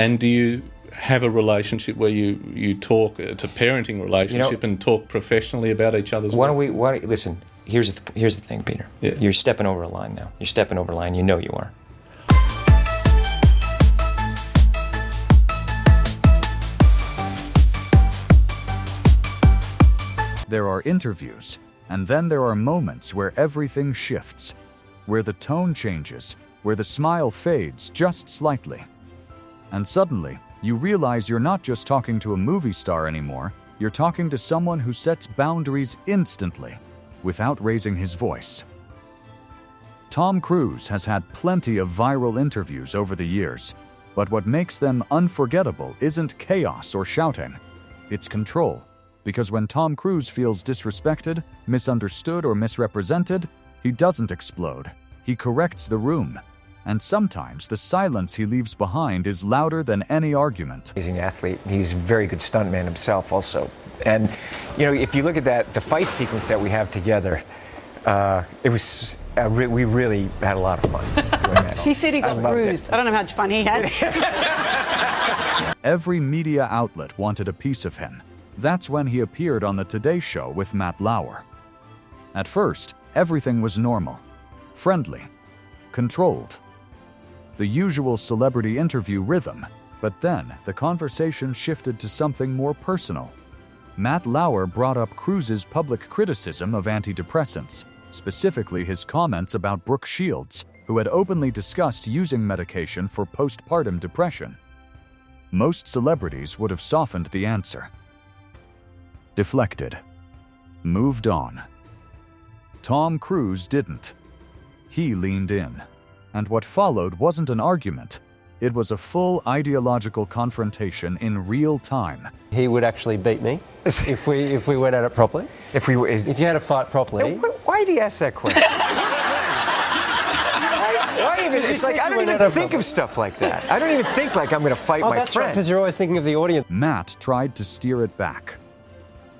And do you have a relationship where you talk, it's a parenting relationship, and talk professionally about each other's work? Listen, here's the thing, Peter. Yeah. You're stepping over a line now. You're stepping over a line, you know you are. There are interviews, and then there are moments where everything shifts, where the tone changes, where the smile fades just slightly. And suddenly, you realize you're not just talking to a movie star anymore, you're talking to someone who sets boundaries instantly, without raising his voice. Tom Cruise has had plenty of viral interviews over the years, but what makes them unforgettable isn't chaos or shouting, it's control. Because when Tom Cruise feels disrespected, misunderstood, or misrepresented, he doesn't explode. He corrects the room. And sometimes the silence he leaves behind is louder than any argument. He's an athlete. He's a very good stuntman himself also. And, you know, if you look at the fight sequence that we have together, it was, we really had a lot of fun doing that. He said he got bruised. I don't know how much fun he had. Every media outlet wanted a piece of him. That's when he appeared on the Today Show with Matt Lauer. At first, everything was normal, friendly, controlled. The usual celebrity interview rhythm, but then the conversation shifted to something more personal. Matt Lauer brought up Cruise's public criticism of antidepressants, specifically his comments about Brooke Shields, who had openly discussed using medication for postpartum depression. Most celebrities would have softened the answer. Deflected. Moved on. Tom Cruise didn't. He leaned in. And what followed wasn't an argument. It was a full ideological confrontation in real time. He would actually beat me if we went at it properly. If you had a fight properly. Why do you ask that question? It's like, I don't even think of stuff like that. I don't even think like I'm going to fight my that's friend. right, because you're always thinking of the audience. Matt tried to steer it back.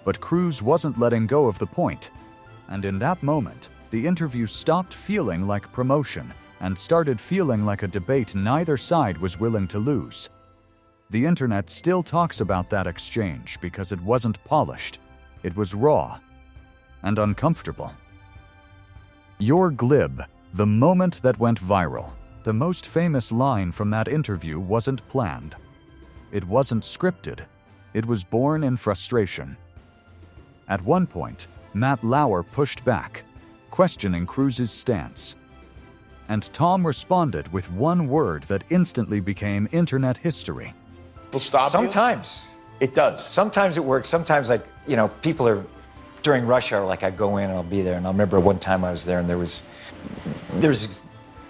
But Cruise wasn't letting go of the point. And in that moment, the interview stopped feeling like promotion and started feeling like a debate neither side was willing to lose. The internet still talks about that exchange because it wasn't polished. It was raw and uncomfortable. "You're glib," the moment that went viral. The most famous line from that interview wasn't planned. It wasn't scripted. It was born in frustration. At one point, Matt Lauer pushed back, questioning Cruise's stance. And Tom responded with one word that instantly became internet history. Will stop Sometimes. It does. Sometimes it works. Sometimes, like, you know, people are, during rush hour, like I go in and I'll be there. And I remember one time I was there and there was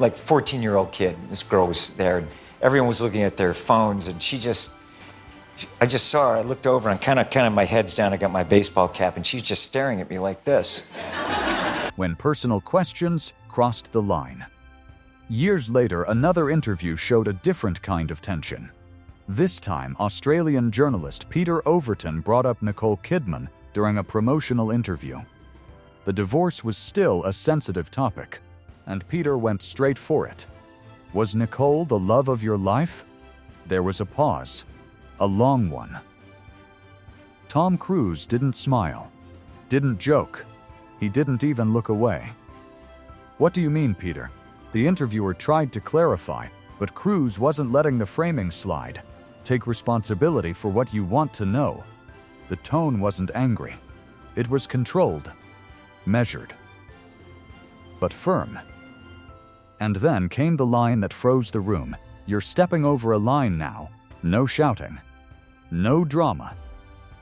like 14-year-old kid. This girl was there and everyone was looking at their phones and I just saw her. I looked over and kind of my head's down. I got my baseball cap and she's just staring at me like this. When personal questions crossed the line. Years later, another interview showed a different kind of tension. This time, Australian journalist Peter Overton brought up Nicole Kidman during a promotional interview. The divorce was still a sensitive topic, and Peter went straight for it. Was Nicole the love of your life? There was a pause, a long one. Tom Cruise didn't smile, didn't joke. He didn't even look away. "What do you mean, Peter?" The interviewer tried to clarify, but Cruise wasn't letting the framing slide. Take responsibility for what you want to know. The tone wasn't angry. It was controlled, measured, but firm. And then came the line that froze the room. "You're stepping over a line now. No shouting. No drama.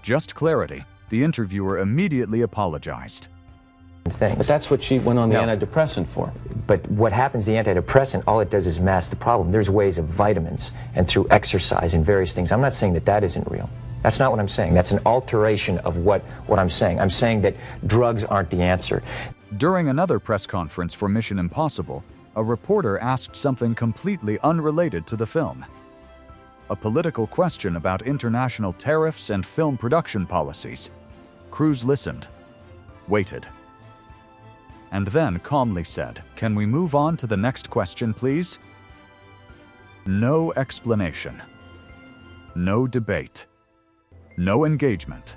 Just clarity." The interviewer immediately apologized. Things. But that's what she went on the antidepressant for. But what happens, the antidepressant, all it does is mask the problem. There's ways of vitamins and through exercise and various things. I'm not saying that that isn't real. That's not what I'm saying. That's an alteration of what I'm saying. I'm saying that drugs aren't the answer. During another press conference for Mission Impossible, a reporter asked something completely unrelated to the film. A political question about international tariffs and film production policies. Cruise listened, waited, and then calmly said, "Can we move on to the next question, please?" No explanation. No debate. No engagement.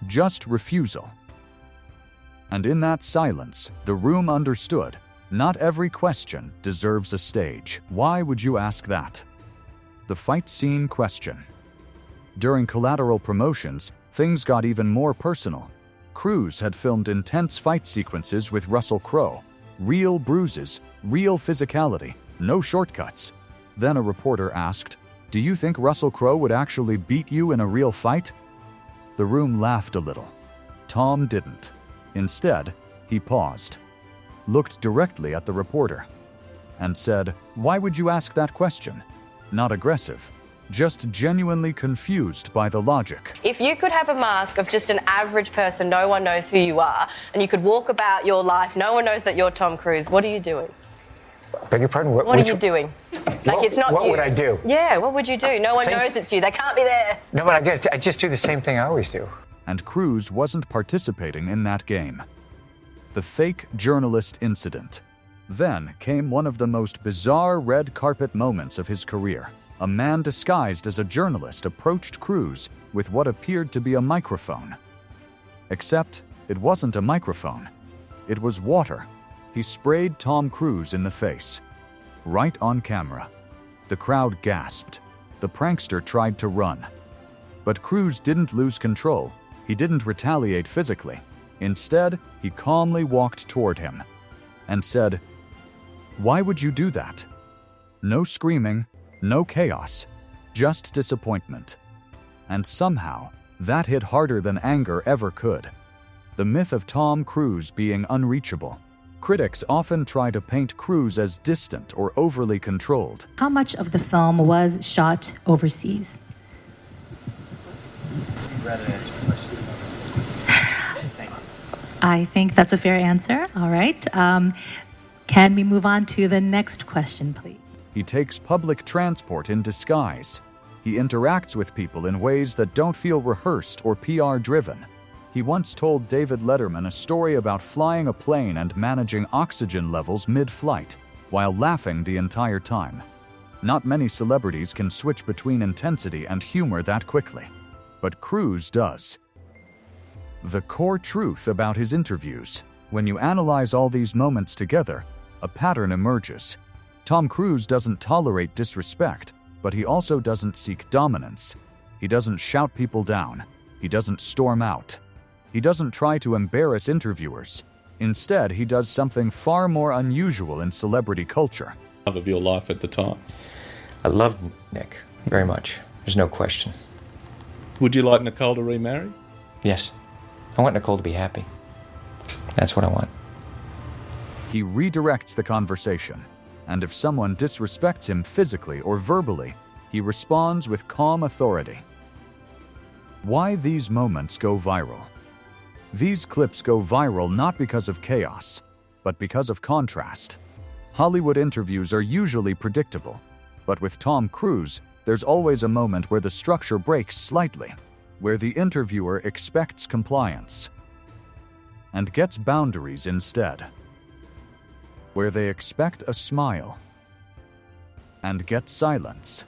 Just refusal. And in that silence, the room understood, not every question deserves a stage. Why would you ask that? The fight scene question. During Collateral promotions, things got even more personal. Cruise had filmed intense fight sequences with Russell Crowe. Real bruises, real physicality, no shortcuts. Then a reporter asked, "Do you think Russell Crowe would actually beat you in a real fight?" The room laughed a little. Tom didn't. Instead, he paused, looked directly at the reporter, and said, "Why would you ask that question?" Not aggressive, just genuinely confused by the logic. If you could have a mask of just an average person, no one knows who you are, and you could walk about your life, no one knows that you're Tom Cruise, what are you doing? Beg your pardon? What are you doing? Like, it's not you. What would I do? Yeah, what would you do? No one knows it's you. They can't be there. No, but I just do the same thing I always do. And Cruise wasn't participating in that game. The fake journalist incident. Then came one of the most bizarre red carpet moments of his career. A man disguised as a journalist approached Cruise with what appeared to be a microphone. Except it wasn't a microphone. It was water. He sprayed Tom Cruise in the face. Right on camera. The crowd gasped. The prankster tried to run. But Cruise didn't lose control. He didn't retaliate physically. Instead, he calmly walked toward him and said, "Why would you do that?" No screaming, no chaos, just disappointment. And somehow, that hit harder than anger ever could. The myth of Tom Cruise being unreachable. Critics often try to paint Cruise as distant or overly controlled. How much of the film was shot overseas? I think that's a fair answer. All right. Can we move on to the next question, please? He takes public transport in disguise. He interacts with people in ways that don't feel rehearsed or PR-driven. He once told David Letterman a story about flying a plane and managing oxygen levels mid-flight, while laughing the entire time. Not many celebrities can switch between intensity and humor that quickly, but Cruise does. The core truth about his interviews. When you analyze all these moments together, a pattern emerges. Tom Cruise doesn't tolerate disrespect, but he also doesn't seek dominance. He doesn't shout people down. He doesn't storm out. He doesn't try to embarrass interviewers. Instead, he does something far more unusual in celebrity culture. Love of your life at the time. I loved Nick very much. There's no question. Would you like Nicole to remarry? Yes. I want Nicole to be happy. That's what I want. He redirects the conversation, and if someone disrespects him physically or verbally, he responds with calm authority. Why these moments go viral? These clips go viral not because of chaos, but because of contrast. Hollywood interviews are usually predictable, but with Tom Cruise, there's always a moment where the structure breaks slightly, where the interviewer expects compliance and gets boundaries instead, where they expect a smile and get silence,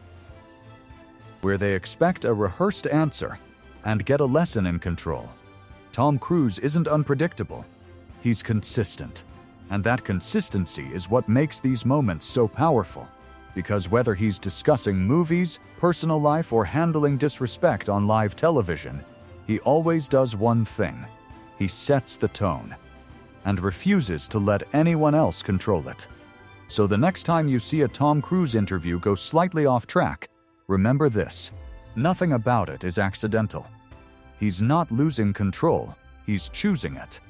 where they expect a rehearsed answer and get a lesson in control. Tom Cruise isn't unpredictable. He's consistent. And that consistency is what makes these moments so powerful. Because whether he's discussing movies, personal life, or handling disrespect on live television, he always does one thing. He sets the tone and refuses to let anyone else control it. So the next time you see a Tom Cruise interview go slightly off track, remember this: nothing about it is accidental. He's not losing control, he's choosing it.